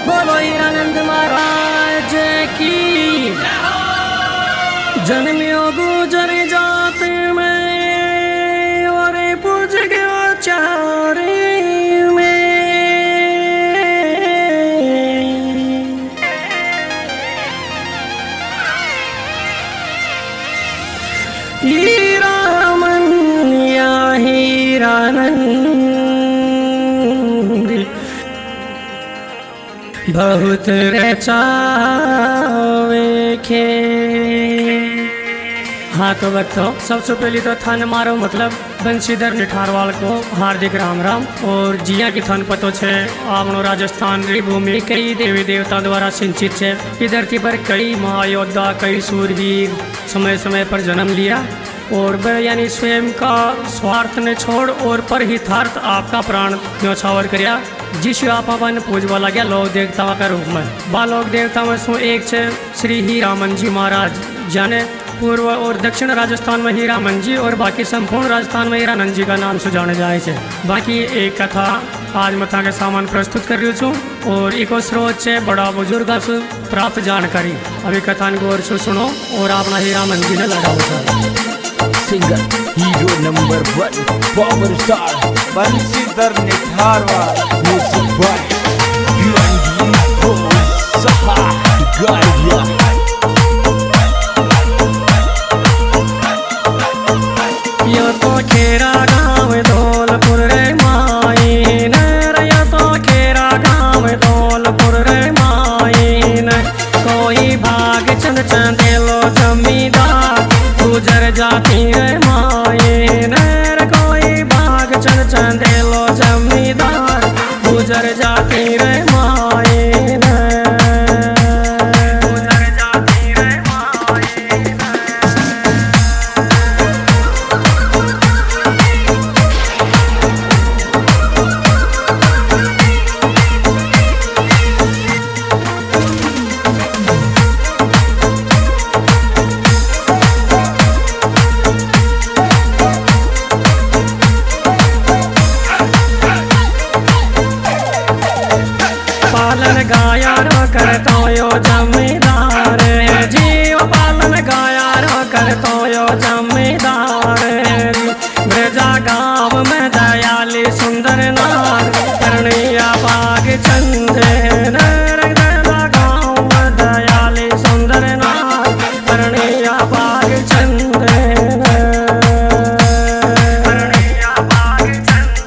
बोलो हीरानंद महाराज की। जन्मियो गुजर जात में और पूज गयो चारे में। हीरामन या हीरानंद बहुत रचावे खे। हाँ तो बच्चों, सबसे पहले तो थान मारो मतलब बंशीधर निठारवाल को हार्दिक राम राम। और जिया की थान पतो छे आपनो राजस्थान री भूमि कई देवी देवता द्वारा सिंचित है। इस धरती पर कई महायोद्धा, कई सूरवीर समय समय पर जन्म लिया और वह यानी स्वयं का स्वार्थ ने छोड़ और पर हितार्थ आपका प्राण न्यौछावर करया। जिस आप अपन पूजवा लगे लोक देवता का रूप में। बा लोक देवता में सो एक छे श्री हीरामन जी महाराज, जाने पूर्व और दक्षिण राजस्थान में हीरामन जी और बाकी संपूर्ण राजस्थान में हीरानंद जी का नाम से जाने जाए छे। बाकी एक कथा आज मथा के सामान प्रस्तुत कर रही छूँ और इको स्रोत से बड़ा बुजुर्ग से प्राप्त जानकारी। अभी कथा गौर से सुनो और अपना हीरामन जी ने लगाओ। Singer hero number 1 power star Banshidhar Nitharwal, music by Saha गाया। यो तो खेरा गाँव धौलपुर रे माईन, यो तो खेरा गाँव धौलपुर रे माईन। कोई भाग चंद चंदेलो जमींदार गुजर जाती रे माईन। कोई भाग चंद चंदेलो जमींदार गुजर जाती रे माईन। गुजर जाती रे माईन। पालन गाया रो करतो यो जमींदार जीव, पालन गाया रो करतो यो जमींदार। ब्रजा गाँव में दयाली सुंदर नार करणिया बाग चंद। ब्रजा गाँव में दयाली सुंदर नार करणिया बाग चंद। करणिया बाग चंद।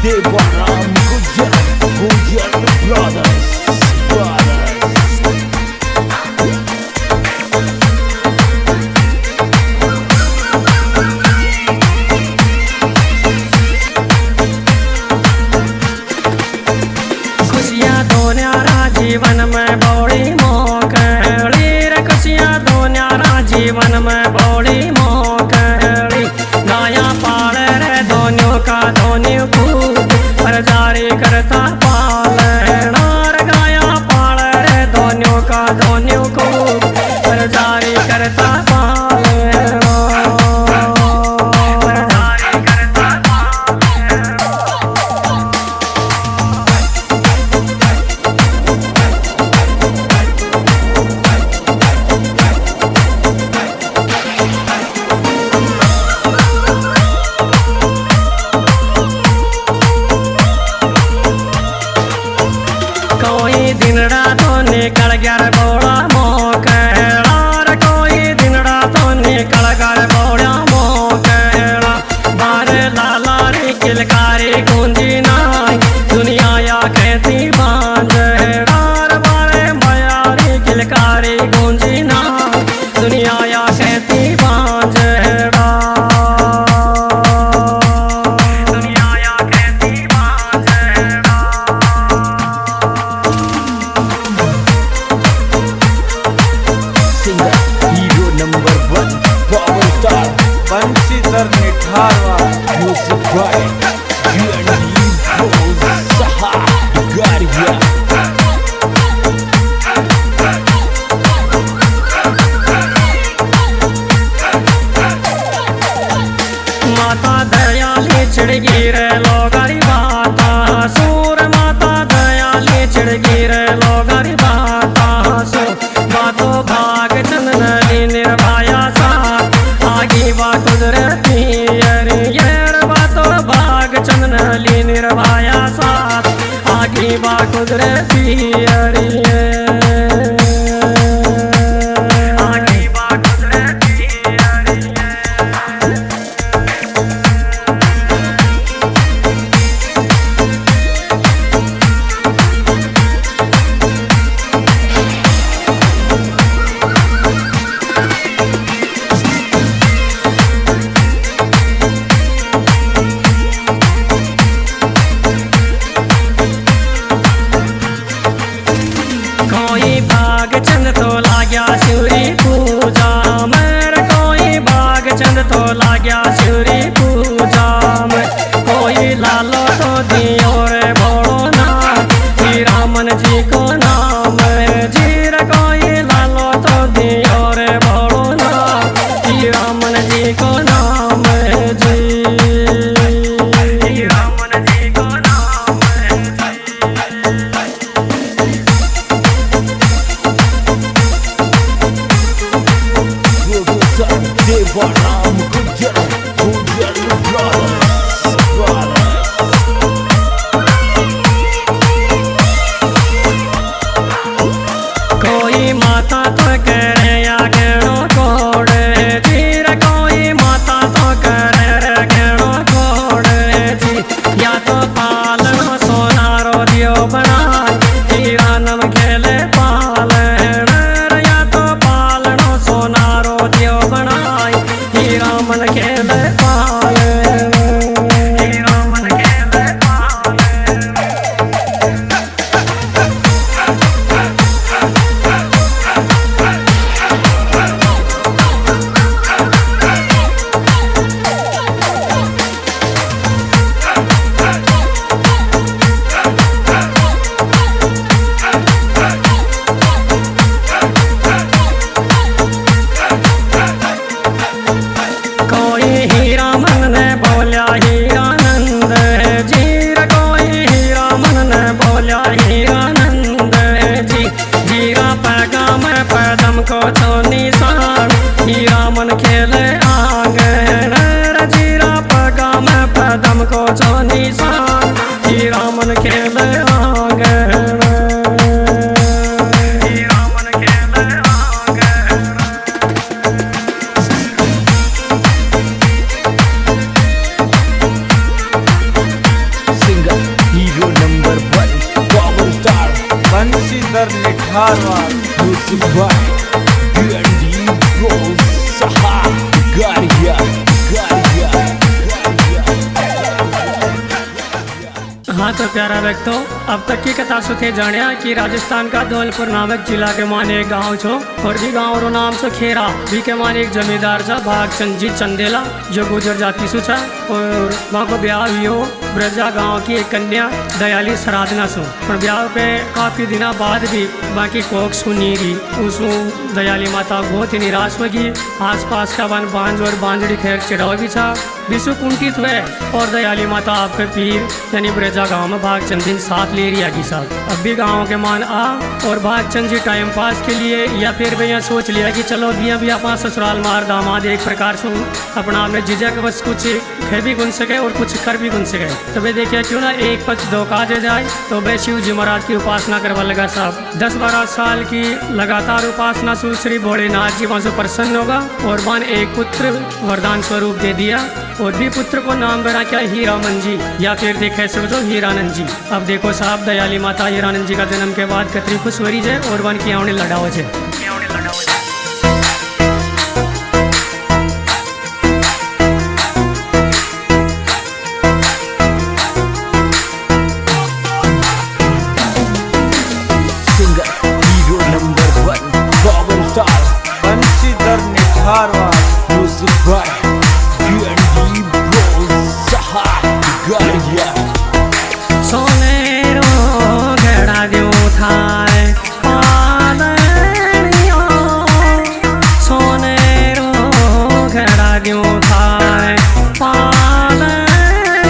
देवाराम गुजर ब्रदर्स। खुशियाँ दो न्यारा जीवन में बड़ी मोकड़ी रे। खुशियाँ दो न्यारा जीवन में बड़ी मोकड़ी। गाया पाल रे दोनों का दोनों खूब पर जारी करता पालना रे। गाया पाल रे दोनों का दोनों खूब पर जारी करता पालना। पर जारी करता पालना। कोई दिन रातों निकल गया रे बड़ा मोकड़ा रे। कोई दिन रातों निकल गया रे बड़ा मोकड़ा। बारे लाला रे किलकारी गूंजी नाई दुनिया या कहती बांझड़ा रे। बारे माया रे किलकारी गूंजी नाई दुनिया या कहती बांझड़ा। दुनिया या कहती बांझड़ा। Singer hero number 1 power star Banshidhar Nitharwal, music by Saha गाया। माता दया चिड़गी रे लोगारी बाता सूर माता दयाली चिड़गी रे लोगारी बाता सो बातो भाग चंदनली निर्भया सा आगे बा कुदरती येर बातो भाग चंदनली निर्भया सा आगे बा कुदरती कोई भाग चंद तो लाग्या शिवरी पूजा मेर कोई भाग चंद तो लाग्या शिवरी पूजा में कोई लालो तो दियो रे भोलो नाथ श्री रामन जी को नाम जीर कोई लालो तो दियो रे भोलो नाथ श्री रामन जी को नाम जी श्री रामन जी को नाम Devaram Gujar Brothers कोई माता तो करे या गेणो कोड़े जीर कोई माता तो करे रे गेणो कोड़े जी या तो पालनो सोनारो दियो बनाए हीरा नम खेले पाले या तो पालनो सोनारो दियो बनाए हीरा मन खेले पाले हीरा मन खेले पाले कोई हीरा मन ने बोलिया हीरानंद जीर कोई हीरा मन ने बोलिया हीरानंद जी जीरा पैगा में पैदम को तो निशान हीरा मन खेले आंगन जीरा पैगा में पैदम को तो निशान हीरा मन खेले आंगन हीरा मन खेले आंगन Singer Hero number 1 Power Star Banshidhar Nitharwal Music by D&D Bros Saha Garia हाँ तो प्यारा व्यक्तों अब तक की कथा सुखे जानिया कि राजस्थान का धौलपुर नामक जिला के माने एक गांव छो और भी गांव रो नाम छो खेरा भी के माने एक जमींदार छा भागचंद जी चंदेला जो गुजर जाति सु छा और वहाँ को ब्याह हुई ब्रजा गांव की एक कन्या दयाली सराधना सु और ब्याह पे काफी दिना बाद भी बाकी कोक सुनी रही उसू दयाली माता बहुत ही निराश होगी आस पास का वन बांझ और बांझड़ी खैर चिड़ाव भी था विश्व कुंठित हुए और दयाली माता आपके पीर यानी ब्रजा गांव में भागचंद दिन साथ ले रही आगी साहब अब भी गाँव के मान आ और भागचंद जी टाइम पास के लिए या फिर भैया सोच लिया कि चलो भी अपना ससुराल मार दामाद एक प्रकार से अपना आपने झिझक बस कुछ खे भी गुन सके और कुछ कर भी गुन सके तो वे देखिए क्यों ना एक पक्ष धोखा दे जाए तो वे शिव जी महाराज की उपासना करवा लगा साहब 10-12 साल की लगातार उपासना से श्री भोलेनाथ जी वहाँ से प्रसन्न होगा और वन एक पुत्र वरदान स्वरूप दे दिया और भी पुत्र को नाम बना क्या हीरामन जी या फिर देखे सोचो हीरानंद जी। अब देखो साहब दयाली माता हीरानंद जी का जन्म के बाद कतरी खुश हो रही है और वन की आवने लड़ाओ है। Singer Hero number 1 Power Star Banshidhar Nitharwal Music by D&D Bros Saha Garia सोनेरो घड़ा दियो थारे पालनियो सोनेरो घड़ा दियो थारे पालनियो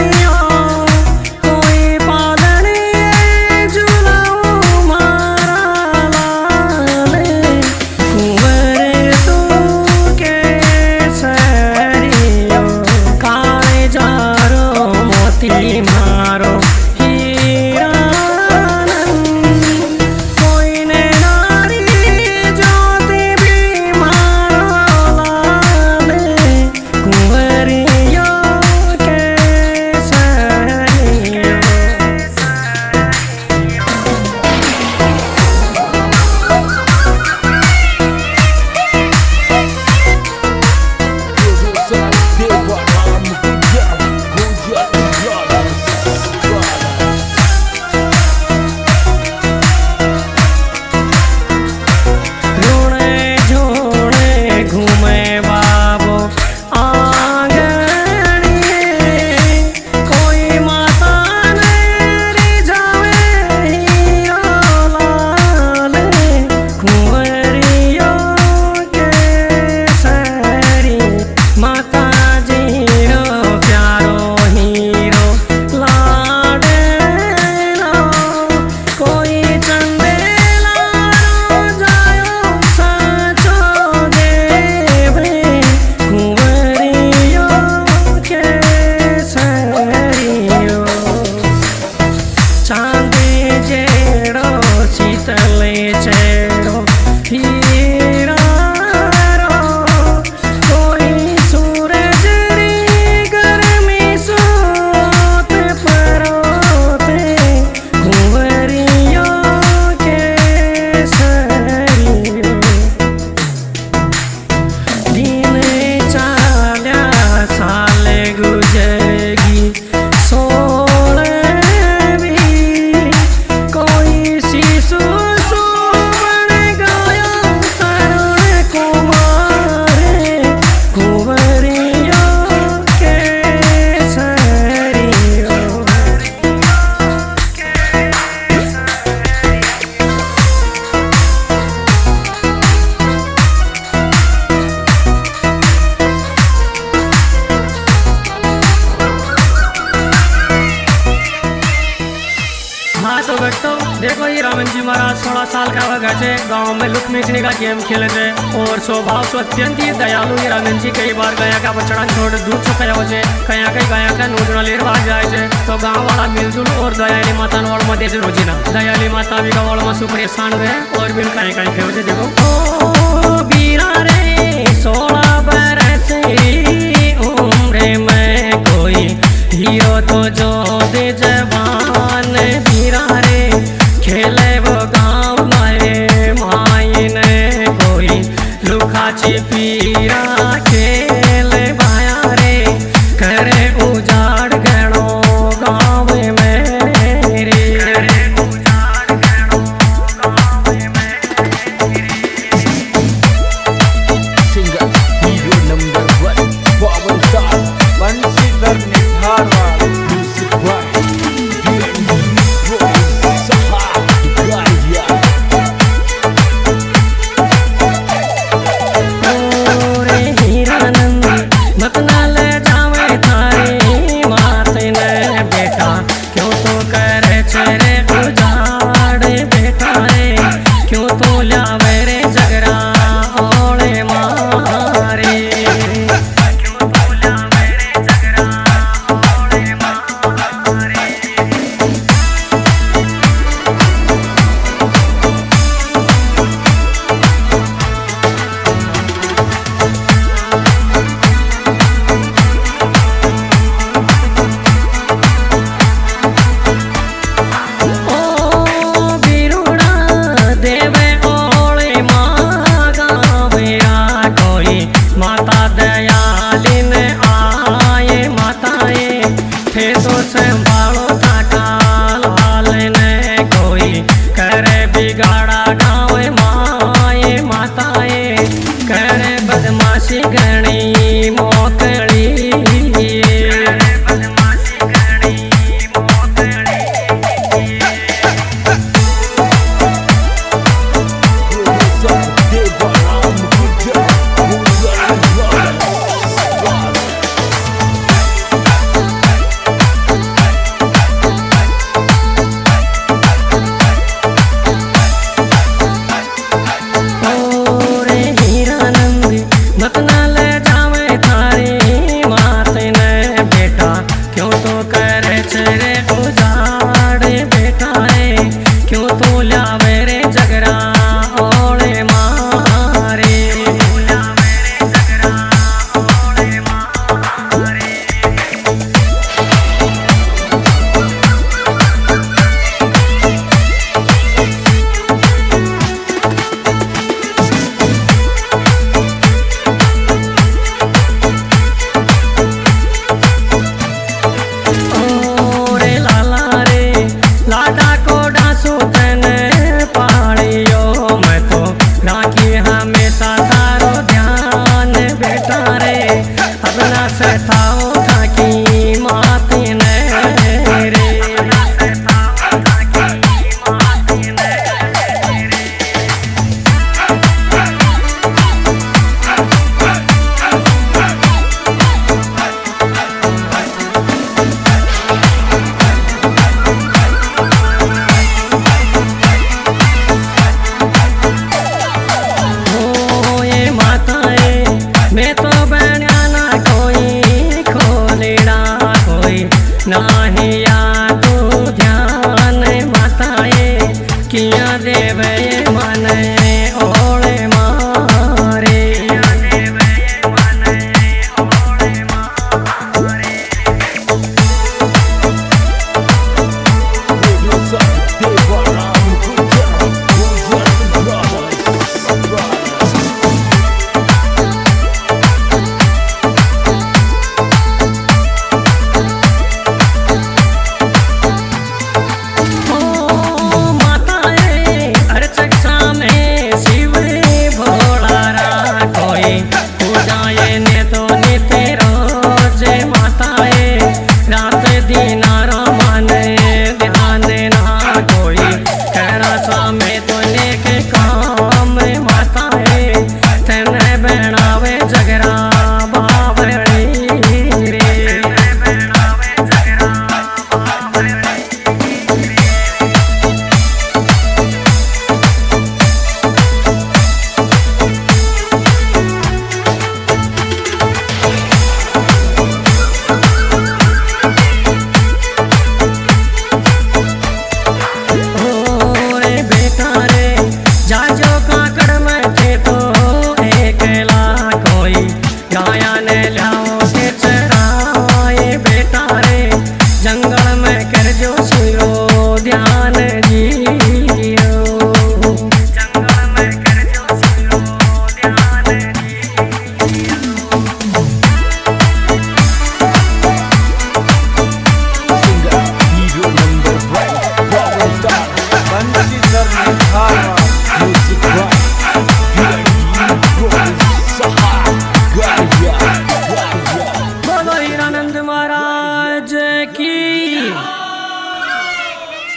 तो व्यक्तों देखो ये रामन जी महाराज 16 साल का वह गए गांव में लुक मिचने का गेम खेले थे और स्वभाव से अत्यंत ही दयालु ये रामन जी कई बार गया का बछड़ा छोड़ दूध छुपाया हो कहीं कहीं गया का नोजना लेर भाग जाए छे तो गांव वाला मिलजुल और दयाली माता वाल में देश रोजीना दयाली माता भी का वाल में सु परेशान हुए और भी कहीं कहीं खेल से देखो ओ बीरा रे 16 बरस उम्र में कोई हीरो तो जो दे जवान बीरा रे खेले वो गाँव में माई ने कोई लुका छिपीरा खेले बाया रे करे उजाड़ गणो गाँव में रे सिंगर हीरो नंबर 1 पवन star Banshidhar Nitharwal music bye संभालो थाका लाल ने कोई करे बिगाड़ा गाँव माए माताए करे बदमाशी गणी मोकड़ी करे